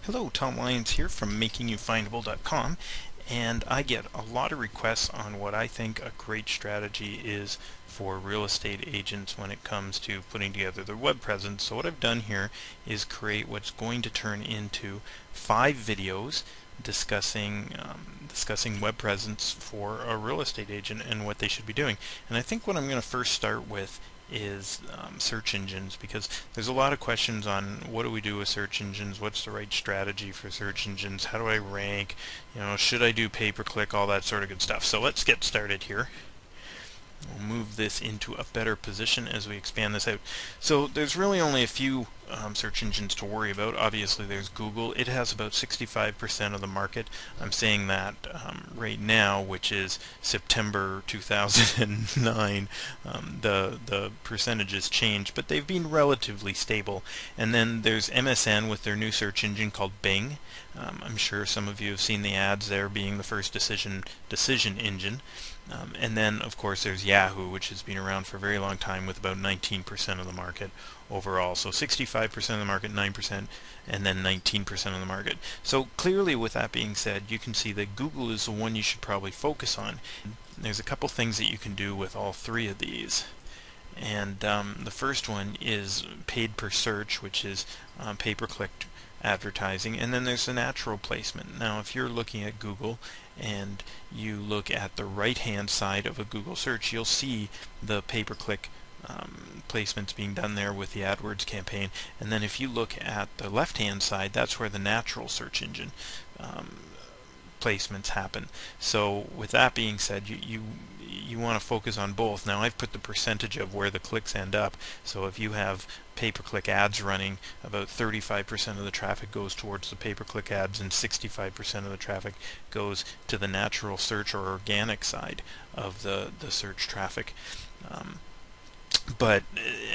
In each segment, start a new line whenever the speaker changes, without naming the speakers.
Hello, Tom Lyons here from MakingYouFindable.com, and I get a lot of requests on what I think a great strategy is for real estate agents when it comes to putting together their web presence. So what I've done here is create what's going to turn into 5 videos discussing web presence for a real estate agent and what they should be doing. And I think what I'm going to first start with is search engines, because there's a lot of questions on what do we do with search engines, what's the right strategy for search engines, how do I rank, should I do pay-per-click, all that sort of good stuff. So let's get started here. We'll move this into a better position as we expand this out. So there's really only a few search engines to worry about. Obviously there's Google. It has about 65% of the market. I'm saying that right now, which is September 2009. The percentages change, but they've been relatively stable. And then there's MSN with their new search engine called Bing. I'm sure some of you have seen the ads there, being the first decision engine. And then, of course, there's Yahoo, which has been around for a very long time with about 19% of the market overall. So 65% of the market, 9%, and then 19% of the market. So clearly, with that being said, you can see that Google is the one you should probably focus on. There's a couple things that you can do with all three of these. And the first one is paid per search, which is pay-per-click advertising, and then there's the natural placement. Now if you're looking at Google and you look at the right hand side of a Google search, you'll see the pay-per-click placements being done there with the AdWords campaign. And then if you look at the left hand side, that's where the natural search engine placements happen. So with that being said, you want to focus on both. Now I've put the percentage of where the clicks end up. So if you have pay-per-click ads running, about 35% of the traffic goes towards the pay-per-click ads and 65% of the traffic goes to the natural search or organic side of the search traffic. But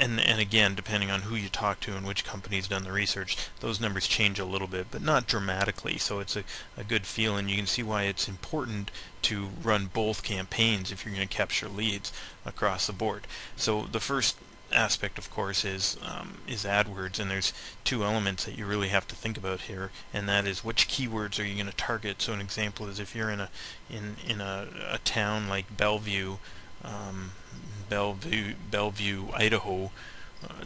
again, depending on who you talk to and which company's done the research, those numbers change a little bit, but not dramatically. So it's a good feel, and you can see why it's important to run both campaigns if you're going to capture leads across the board. So the first aspect, of course, is AdWords, and there's two elements that you really have to think about here, and that is which keywords are you going to target. So an example is if you're in a town like Bellevue, Idaho,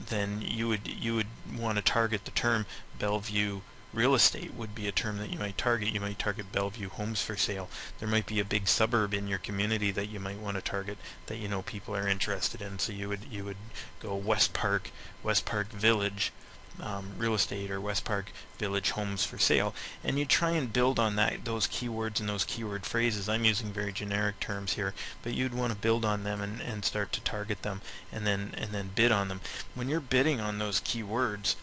then you would want to target the term Bellevue real estate would be a term that you might target. You might target Bellevue homes for sale. There might be a big suburb in your community that you might want to target that people are interested in. So you would go West Park Village real estate, or West Park Village homes for sale, and you try and build on those keywords and those keyword phrases. I'm using very generic terms here, but you'd want to build on them and start to target them and then bid on them. When you're bidding on those keywords,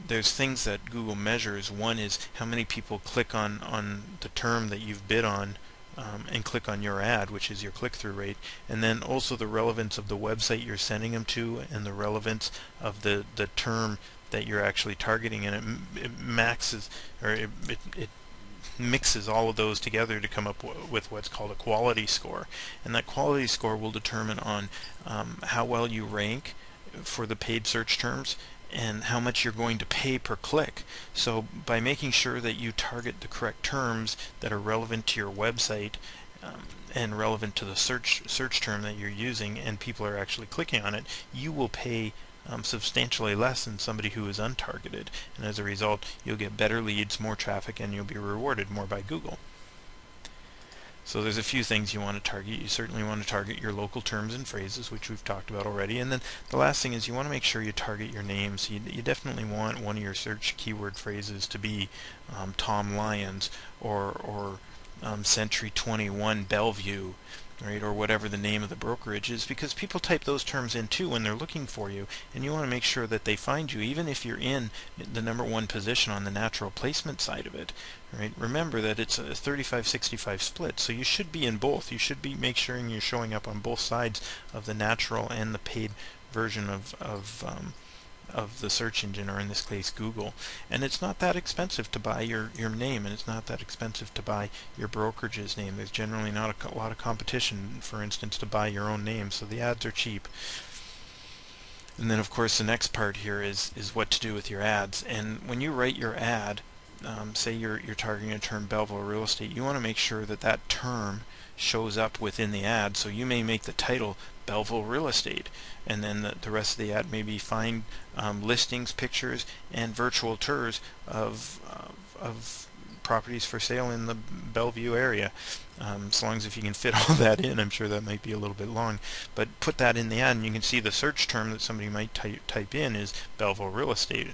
there's things that Google measures. One is how many people click on the term that you've bid on and click on your ad, which is your click-through rate, and then also the relevance of the website you're sending them to and the relevance of the term that you're actually targeting, and it maxes, or it mixes all of those together to come up with what's called a quality score. And that quality score will determine on how well you rank for the paid search terms and how much you're going to pay per click. So by making sure that you target the correct terms that are relevant to your website and relevant to the search term that you're using, and people are actually clicking on it, you will pay substantially less than somebody who is untargeted, and as a result you'll get better leads, more traffic, and you'll be rewarded more by Google. So there's a few things you want to target. You certainly want to target your local terms and phrases, which we've talked about already. And then the last thing is you want to make sure you target your names. You definitely want one of your search keyword phrases to be Tom Lyons or Century 21 Bellevue, right, or whatever the name of the brokerage is, because people type those terms in too when they're looking for you, and you want to make sure that they find you even if you're in the #1 position on the natural placement side of it, right? Remember that it's a 35-65 split, so you should be in both. You should be make sure you're showing up on both sides of the natural and the paid version of the search engine, or in this case Google. And it's not that expensive to buy your name, and it's not that expensive to buy your brokerage's name. There's generally not a lot of competition, for instance, to buy your own name, so the ads are cheap. And then of course the next part here is what to do with your ads. And when you write your ad, say you're targeting a term Belleville real estate, you want to make sure that that term shows up within the ad. So you may make the title Belleville real estate, and then the rest of the ad maybe find listings, pictures, and virtual tours of properties for sale in the Bellevue area. As long as if you can fit all that in. I'm sure that might be a little bit long, but put that in the ad, and you can see the search term that somebody might type in is Belleville real estate,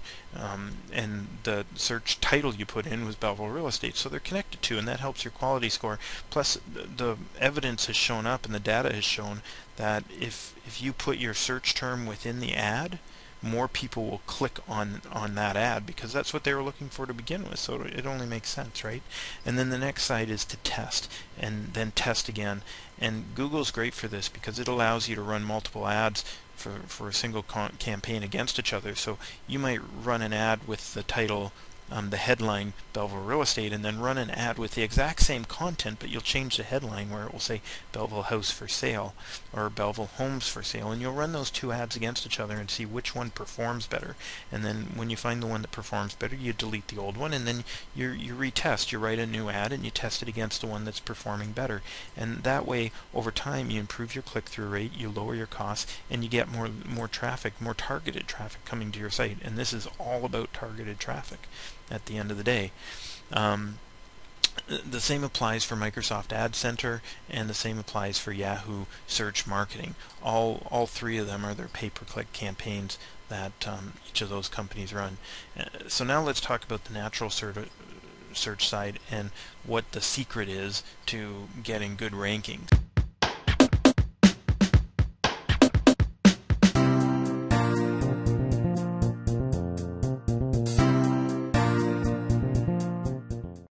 and the search title you put in was Belleville real estate. So they're connected to, and that helps your quality score. Plus, the evidence has shown up, and the data has shown that if you put your search term within the ad, more people will click on that ad, because that's what they were looking for to begin with. So it only makes sense, right? And then the next side is to test, and then test again. And Google's great for this because it allows you to run multiple ads for a single campaign against each other. So you might run an ad with the title, the headline Belleville real estate, and then run an ad with the exact same content, but you'll change the headline where it will say Belleville house for sale or Belleville homes for sale, and you'll run those two ads against each other and see which one performs better. And then when you find the one that performs better, you delete the old one, and then you retest. You write a new ad and you test it against the one that's performing better. And that way, over time, you improve your click-through rate, you lower your costs, and you get more traffic, more targeted traffic coming to your site. And this is all about targeted traffic at the end of the day. The same applies for Microsoft Ad Center, and the same applies for Yahoo Search Marketing. All three of them are their pay-per-click campaigns that each of those companies run. So now let's talk about the natural search side and what the secret is to getting good rankings.